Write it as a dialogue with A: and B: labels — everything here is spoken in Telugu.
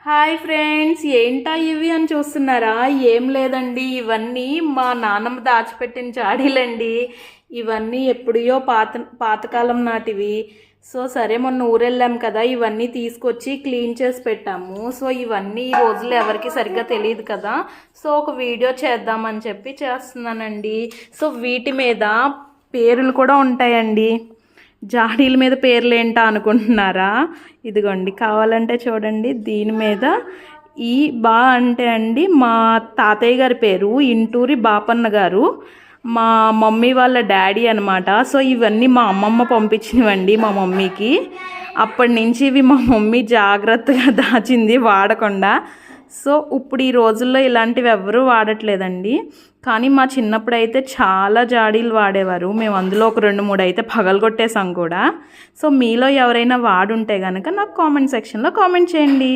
A: హాయ్ ఫ్రెండ్స్, ఏంటా ఇవి అని చూస్తున్నారా? ఏం లేదండి, ఇవన్నీ మా నాన్నమ్మ దాచిపెట్టిన జాడీలండి. ఇవన్నీ ఎప్పుడో పాతకాలం నాటివి. సో సరే, మొన్న ఊరెళ్ళాం కదా, ఇవన్నీ తీసుకొచ్చి క్లీన్ చేసి పెట్టాము. సో ఇవన్నీ ఈ రోజుల్లో ఎవరికి సరిగ్గా తెలియదు కదా, సో ఒక వీడియో చేద్దామని చెప్పి చేస్తున్నానండి. సో వీటి మీద పేర్లు కూడా ఉంటాయండి. జాడీల మీద పేర్లు ఏంటా అనుకుంటున్నారా? ఇదిగోండి, కావాలంటే చూడండి. దీని మీద ఈ బా అంటే అండి మా తాతయ్య గారి పేరు ఇంటూరి బాపన్న గారు, మా మమ్మీ వాళ్ళ డాడీ అనమాట. సో ఇవన్నీ మా అమ్మమ్మ పంపించినవండి మా మమ్మీకి. అప్పటి నుంచి ఇవి మా మమ్మీ జాగ్రత్తగా దాచింది, వాడకుండా. సో ఇప్పుడు ఈ రోజుల్లో ఇలాంటివి ఎవరూ వాడట్లేదండి. కానీ మా చిన్నప్పుడు అయితే చాలా జాడీలు వాడేవారు. మేము అందులో ఒక 2-3 అయితే పగలగొట్టేసాం కూడా. సో మీలో ఎవరైనా వాడుంటే కనుక నాకు కామెంట్ సెక్షన్లో కామెంట్ చేయండి.